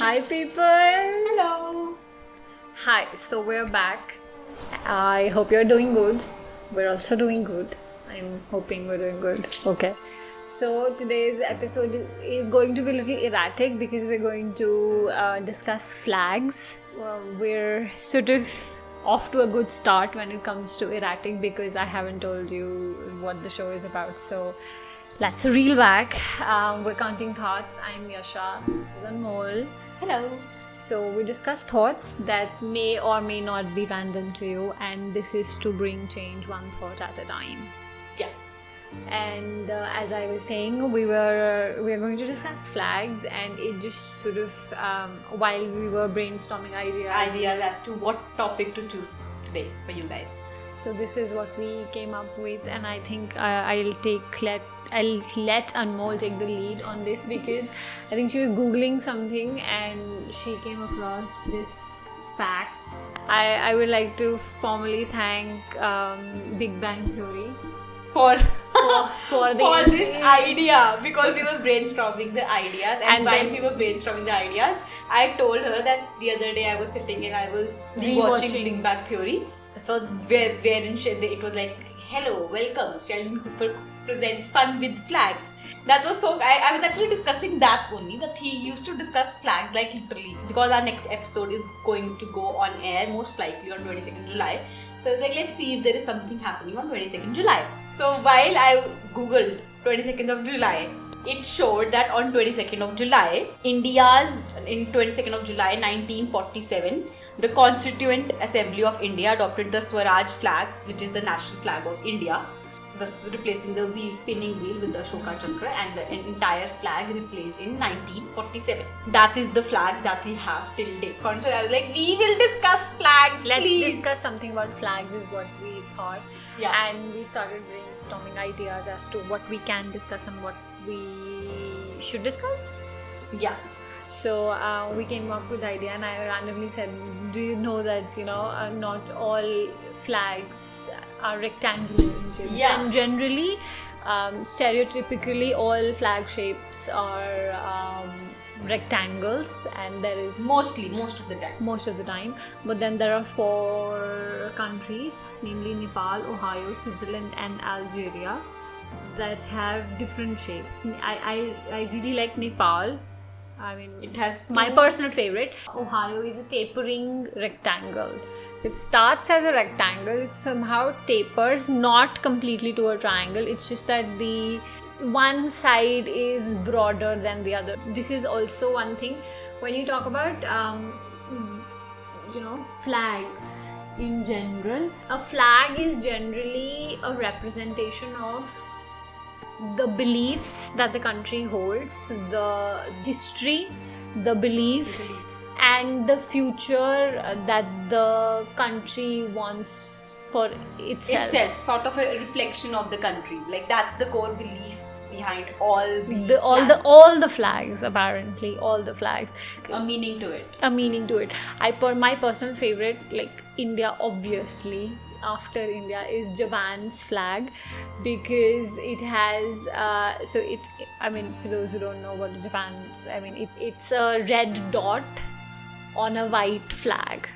Hi people! Hello! Hi, so we're back. I hope you're doing good. We're also doing good. I'm hoping we're doing good. Okay. So today's episode is going to be a little erratic because we're going to discuss flags. We're sort of off to a good start when it comes to erratic because I haven't told you what the show is about. So let's reel back. We're counting thoughts. I'm Yasha. This is Anmol. Hello! So we discuss thoughts that may or may not be random to you, and this is to bring change one thought at a time. Yes. And as I was saying, we're going to discuss flags, and it just sort of while we were brainstorming Ideas as to what topic to choose today for you guys. So this is what we came up with, and I think I'll let Anmol take the lead on this because I think she was googling something and she came across this fact. I would like to formally thank Big Bang Theory For the this idea, because we were brainstorming the ideas, and while we were brainstorming the ideas, I told her that the other day I was sitting and I was rewatching Big Bang Theory. So wherein it was like, hello, welcome, Sheldon Cooper presents Fun with Flags. That was so, I was actually discussing that only, that he used to discuss flags like literally, because our next episode is going to go on air most likely on 22nd July. So I was like, let's see if there is something happening on 22nd July. So while I googled 22nd of July, it showed that on 22nd of July, in 22nd of July 1947, the Constituent Assembly of India adopted the Swaraj flag, which is the national flag of India, thus replacing the spinning wheel with the Ashoka Chakra, and the entire flag replaced in 1947. That is the flag that we have till date. So I was like, we will discuss flags, Let's please. discuss something about flags is what we thought. Yeah. And we started brainstorming ideas as to what we can discuss and what we should discuss. Yeah. So we came up with the idea, and I randomly said, do you know that not all flags are rectangular in shape? Yeah. And generally, stereotypically, all flag shapes are rectangles, and there is Most of the time. But then there are 4 countries, namely Nepal, Ohio, Switzerland and Algeria, that have different shapes. I really like Nepal. I mean, It has my personal favorite. Ohio is a tapering rectangle. It starts as a rectangle, it somehow tapers, not completely to a triangle. It's just that the one side is broader than the other. This is also one thing when you talk about flags in general. A flag is generally a representation of the beliefs that the country holds, the history, the beliefs, and the future that the country wants for itself. Sort of a reflection of the country. Like that's the core belief behind all the flags. Apparently, all the flags. A meaning to it. My personal favorite, like India, obviously. After India is Japan's flag, because it has for those who don't know what Japan's, it's a red dot on a white flag.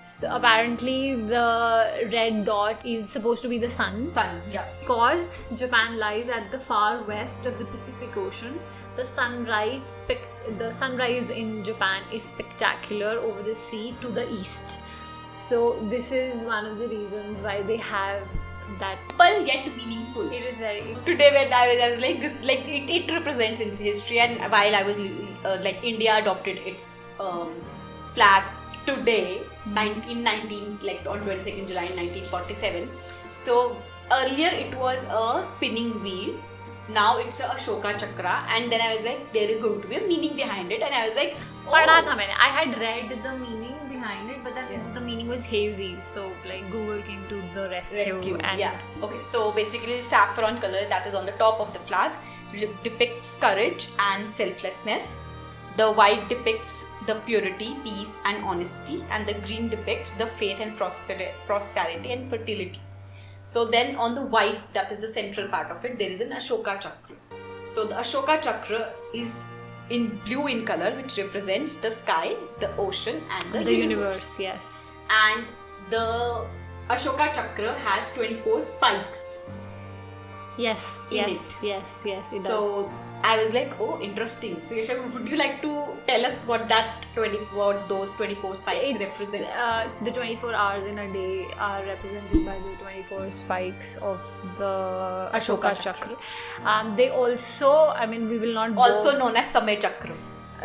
So apparently the red dot is supposed to be the sun. Yeah. Because Japan lies at the far west of the Pacific Ocean, the sunrise in Japan is spectacular over the sea to the east. So this is one of the reasons why they have that. Simple yet meaningful. It is very. Today when I was like this, like it represents its history. And while I was India adopted its flag today, on 22nd July 1947. So earlier it was a spinning wheel. Now it's a Ashoka Chakra, and then I was like, there is going to be a meaning behind it, and I was like, I had read the meaning behind it, but then the meaning was hazy. So like Google came to the rescue. Okay, so basically saffron color that is on the top of the flag depicts courage and selflessness. The white depicts the purity, peace and honesty, and the green depicts the faith and prosperity and fertility. So then on the white, that is the central part of it, there is an Ashoka Chakra. So the Ashoka Chakra is in blue in color, which represents the sky, the ocean, and the universe. Yes. And the Ashoka Chakra has 24 spikes. Yes. Yes. It does. So I was like, oh, interesting. So Yasha, would you like to tell us what those 24 spikes represent? The 24 hours in a day are represented by the 24 spikes of the Ashoka Chakra. They also, we will not also known as Samay Chakra.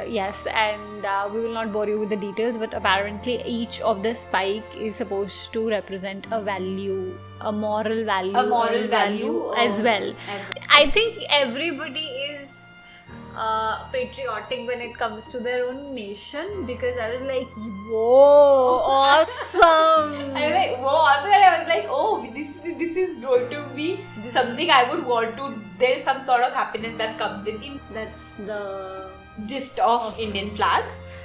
Yes, and we will not bore you with the details, but apparently each of the spike is supposed to represent a value, a moral value as well. I think everybody is patriotic when it comes to their own nation, because I was like, whoa, awesome! I was like, whoa, awesome! And I was like, oh, this is going to be something I would want to. There is some sort of happiness that comes in. That's the gist of Indian flag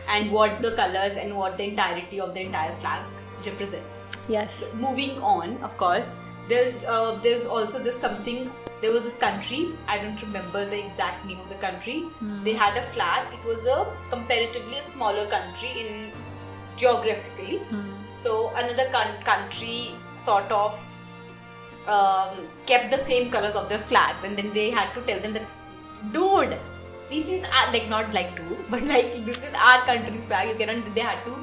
and what the colors and what the entirety of the entire flag represents. Yes. Moving on, of course, there's also there was this country, I don't remember the exact name of the country. They had a flag. It was a comparatively smaller country in geographically. So another country sort of kept the same colors of their flags, and then they had to tell them that, dude, this is not like dude, but like this is our country's flag. You cannot. They had to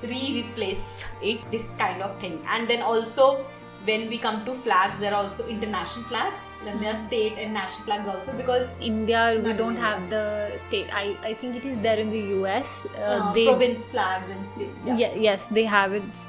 replace it. This kind of thing. And then also, when we come to flags, there are also international flags. Then there are state and national flags also, because India, we don't have the state. I think it is there in the US. Province flags and state. Yeah. Yes, they have it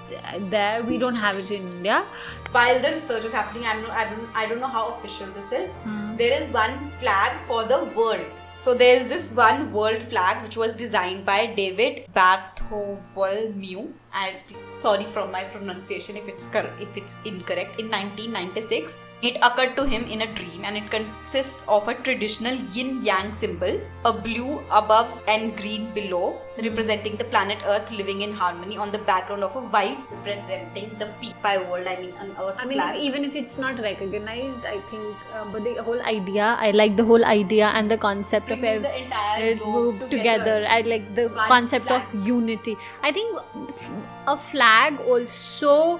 there. We don't have it in India. While the research is happening, I don't know how official this is. There is one flag for the world. So there's this one world flag which was designed by David Bartholomew. And sorry for my pronunciation if it's incorrect. In 1996, it occurred to him in a dream, and it consists of a traditional yin-yang symbol, a blue above and green below, representing the planet Earth living in harmony, on the background of a white representing the peak. By world, I mean an Earth flag. Even if it's not recognized, I think, but the whole idea, I like the whole idea and the concept of the entire globe together. I like the concept of unity. I think a flag also,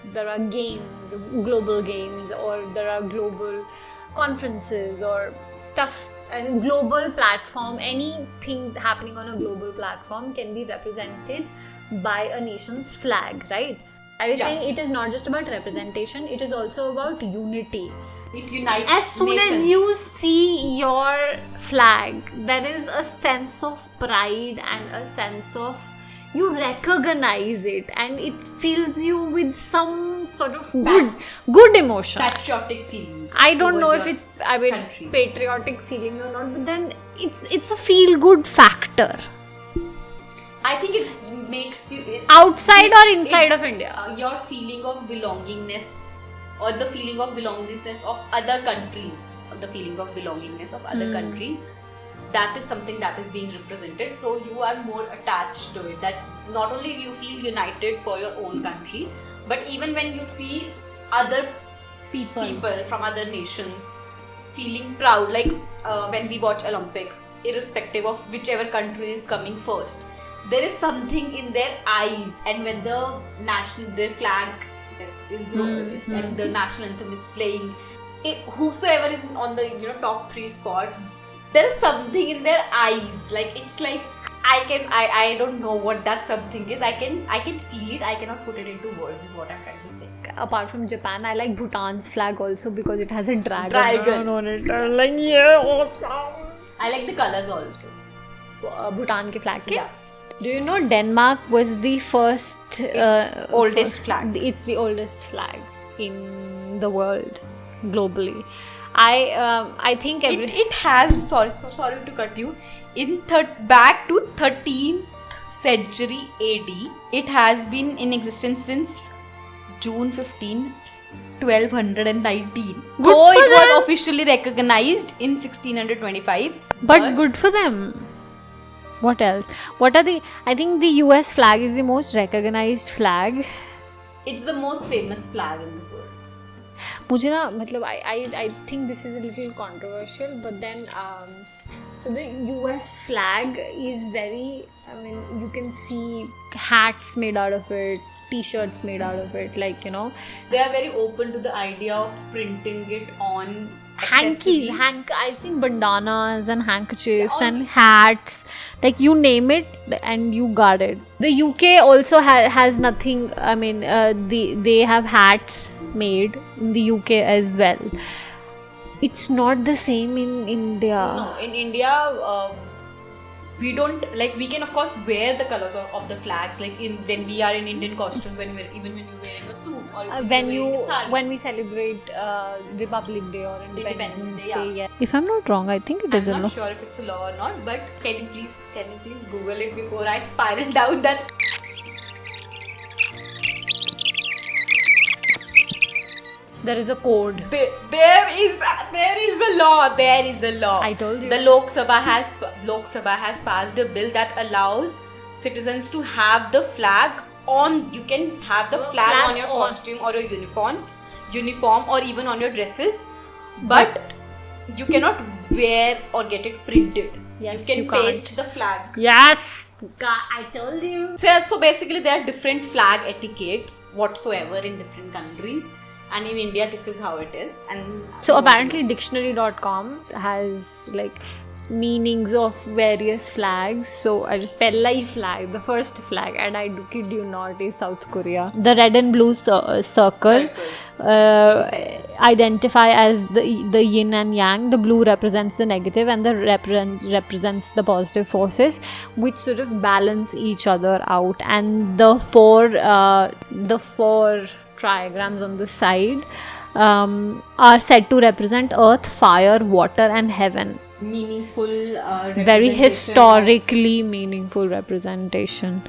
there are games, global games, or there are global conferences or stuff, and global platform, anything happening on a global platform can be represented by a nation's flag, right? I was saying it is not just about representation, it is also about unity. It unites as soon nations. As you see your flag, there is a sense of pride and a sense of, you recognize it, and it fills you with some sort of good emotion. Patriotic feelings. I don't know if it's country. Patriotic feeling or not, but then it's a feel good factor. I think it makes you outside or inside of India. Your feeling of belongingness, or the feeling of belongingness of other countries, countries, that is something that is being represented. So you are more attached to it. That not only you feel united for your own country, but even when you see other people from other nations feeling proud, like when we watch Olympics, irrespective of whichever country is coming first, there is something in their eyes, and when their flag is and the national anthem is playing, whosoever is on the top 3 spots, there is something in their eyes. Like, it's like I don't know what that something is. I can feel it. I cannot put it into words, is what I'm trying to say. Apart from Japan, I like Bhutan's flag also, because it has a dragon on it. I'm like, yeah, awesome. I like the colors also. Bhutan ke flag ke? Yeah. Do you know Denmark was the first oldest flag? It's the oldest flag in the world globally. I think it has. Sorry to cut you. Back to 13th century AD, it has been in existence since June 15, 1219. It was officially recognized in 1625. But good for them. What else? I think the US flag is the most recognized flag. It's the most famous flag in the world. मुझे ना, मतलब I think this is a little controversial, but then So the US flag is very, I mean, you can see hats made out of it, t-shirts made out of it, like, you know. They are very open to the idea of printing it on Hankies, accessories. I've seen bandanas and handkerchiefs and hats, like you name it and you got it. The UK also has nothing, I mean, they have hats made in the UK as well. It's not the same in India. No, in India, we don't, like, we can of course wear the colors of the flag, like when we are in Indian costume, even when you're wearing a suit or when we celebrate Republic Day or Independence Day. Yeah. If I'm not wrong, I think it is a law. I'm not sure if it's a law or not, but can you please Google it before I spiral down that. There is a code. There is a law. There is a law. I told you. The Lok Sabha has passed a bill that allows citizens to have the flag on. You can have the flag on your costume or your uniform or even on your dresses, but you cannot wear or get it printed. Yes, you can paste the flag. Yes, I told you. So basically, there are different flag etiquettes whatsoever in different countries. And in India, this is how it is. And so apparently dictionary.com has like meanings of various flags. So Pellai flag, the first flag, and I do kid you not, is South Korea. The red and blue circle identify as the yin and yang. The blue represents the negative and the represents the positive forces, which sort of balance each other out. And the four trigrams on the side are said to represent earth, fire, water and heaven. Meaningful very historically meaningful representation.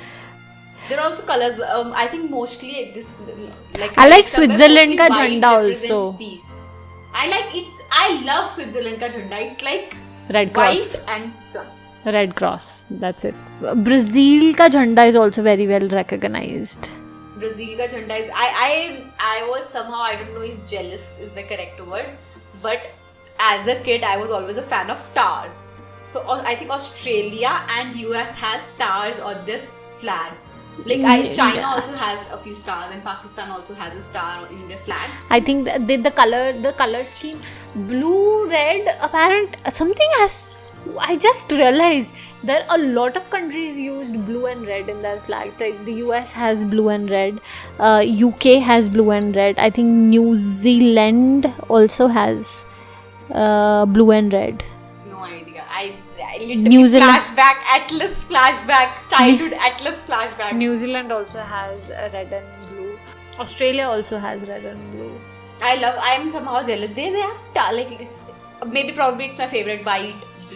There are also colors. I think mostly this, like, I like Switzerland ka jhanda also. Peace. I love Switzerland ka jhanda. It's like red cross white and plus. Red cross. That's it. Brazil ka jhanda is also very well recognized. Brazil ka jhanda is. I was somehow, I don't know if jealous is the correct word, but as a kid I was always a fan of stars. So I think Australia and US has stars on their flag. Like China also has a few stars, and Pakistan also has a star in their flag. I think the color scheme, blue, red, something has. I just realized there are a lot of countries used blue and red in their flags. Like the US has blue and red, UK has blue and red. I think New Zealand also has blue and red. No idea. I literally childhood Atlas flashback. New Zealand also has red and blue. Australia also has red and blue. I'm somehow jealous. They have star, like it's probably it's my favorite white,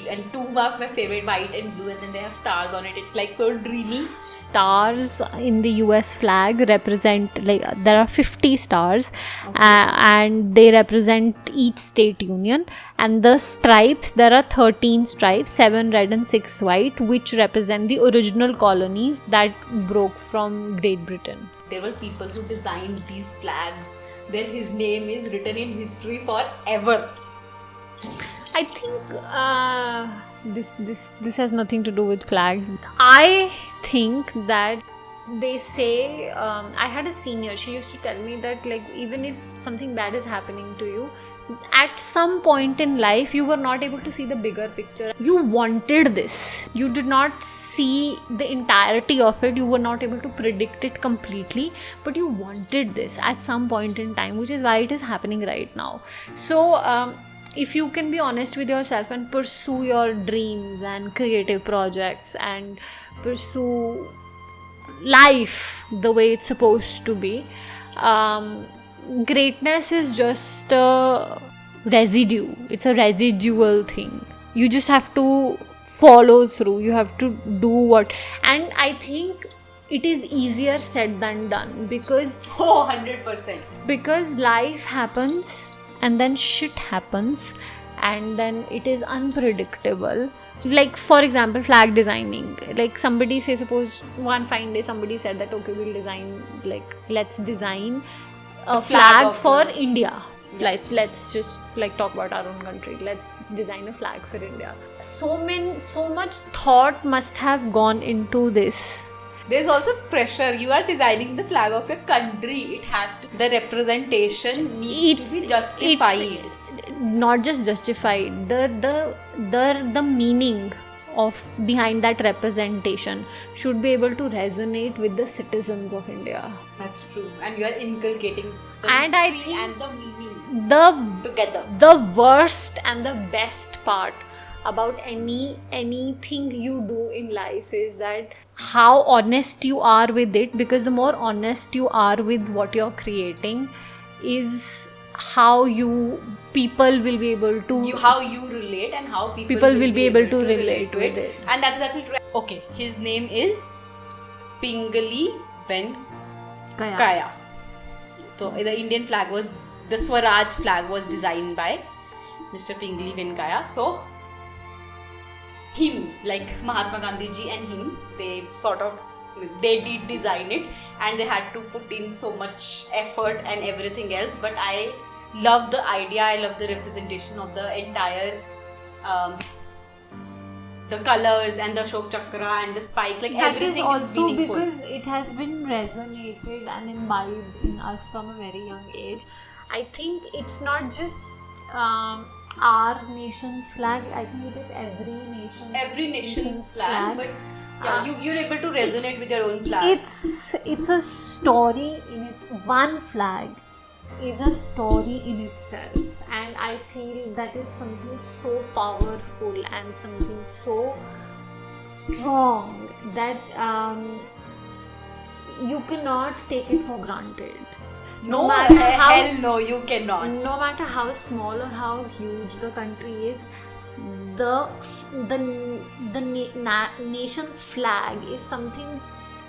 and two of my favorite white and blue, and then they have stars on it. It's like so dreamy. Stars in the US flag represent, like, there are 50 stars, and they represent each state union. And the stripes, there are 13 stripes, 7 red and 6 white, which represent the original colonies that broke from Great Britain. There were people who designed these flags. Then his name is written in history forever. I think this has nothing to do with flags. I think that they say, I had a senior, she used to tell me that, like, even if something bad is happening to you, at some point in life you were not able to see the bigger picture. You wanted this, you did not see the entirety of it, you were not able to predict it completely, but you wanted this at some point in time, which is why it is happening right now. So if you can be honest with yourself and pursue your dreams and creative projects and pursue life the way it's supposed to be, greatness is just a residue. It's a residual thing. You just have to follow through. You have to do what. And I think it is easier said than done, because 100%. Because life happens and then shit happens, and then it is unpredictable. Like, for example, flag designing. Like, somebody say, suppose one fine day somebody said that, okay, we'll design, like, let's design a flag for India. let's just talk about our own country. Let's design a flag for India. So much thought must have gone into this. There's also pressure. You are designing the flag of your country. It has to. The representation needs to be justified. Not just justified. The meaning of behind that representation should be able to resonate with the citizens of India. That's true. And you are inculcating the and I history think and the meaning together. The worst and the best part about anything you do in life is that how honest you are with it, because the more honest you are with what you're creating is how people will be able to how you relate and how people will be able to relate with it. And that's it. Okay, his name is Pingali Venkaya. So the Indian flag was, the Swaraj flag was designed by Mr. Pingali Venkaya. So him, like Mahatma Gandhi ji and him, they did design it, and they had to put in so much effort and everything else. But I love the idea, I love the representation of the entire the colors and the Ashoka Chakra and the spike, like that everything is also is meaningful. Because it has been resonated and imbibed in us from a very young age. I think it's not just our nation's flag. I think it is every nation's flag. But yeah, you're able to resonate with your own flag. It's a story in its one flag is a story in itself, and I feel that is something so powerful and something so strong that you cannot take it for granted. No matter hell no, you cannot. No matter how small or how huge the country is, the nation's flag is something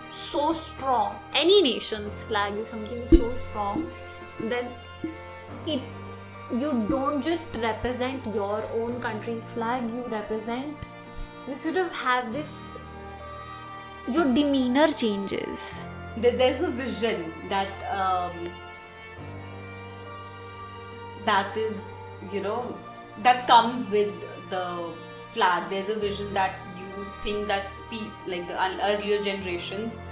so strong. Any nation's flag is something so strong that you don't just represent your own country's flag, you sort of have this, your demeanor changes. There's a vision that is, that comes with the flag. There's a vision that you think that like the earlier generations,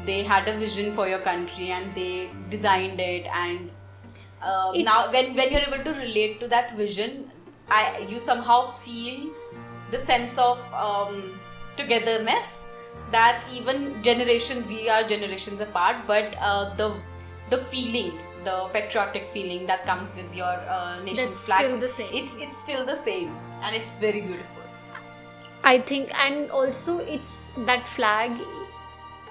they had a vision for your country and they designed it, and now when you're able to relate to that vision, you somehow feel the sense of togetherness, that even we are generations apart, but the feeling, the patriotic feeling that comes with your nation's flag, still the same. It's still the same, and it's very beautiful, I think. And also it's that flag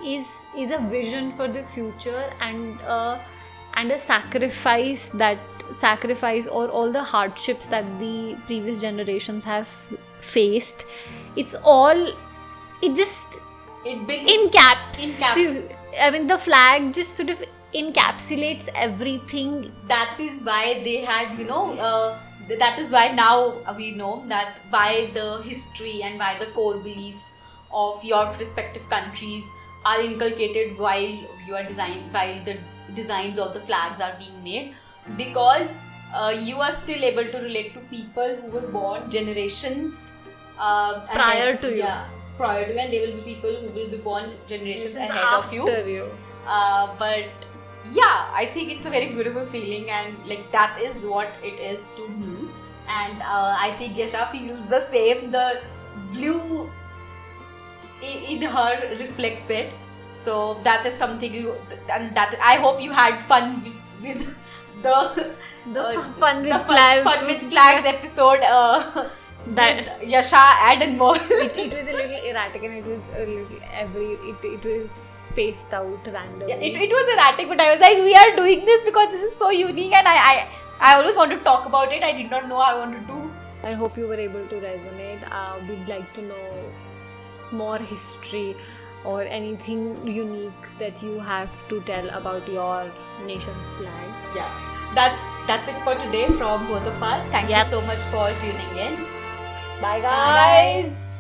is a vision for the future, and a sacrifice or all the hardships that the previous generations have faced. I mean, the flag just sort of encapsulates everything. That is why they had, that is why now we know that why the history and why the core beliefs of your respective countries are inculcated while the designs of the flags are being made, because you are still able to relate to people who were born generations prior to you, and there will be people who will be born generations ahead of you. But yeah, I think it's a very beautiful feeling, and like that is what it is to me, and I think Yasha feels the same. The blue in her reflects it, so that is something and that I hope you had fun with the fun with flags episode that Yasha and more. it was a little erratic, and it was a little it was spaced out randomly. Yeah, it was erratic, but I was like, we are doing this because this is so unique, and I always want to talk about it. I did not know I wanted to. I hope you were able to resonate. We'd like to know more history or anything unique that you have to tell about your nation's flag. Yeah, that's it for today from both of us. Thank you so much for tuning in. Bye guys.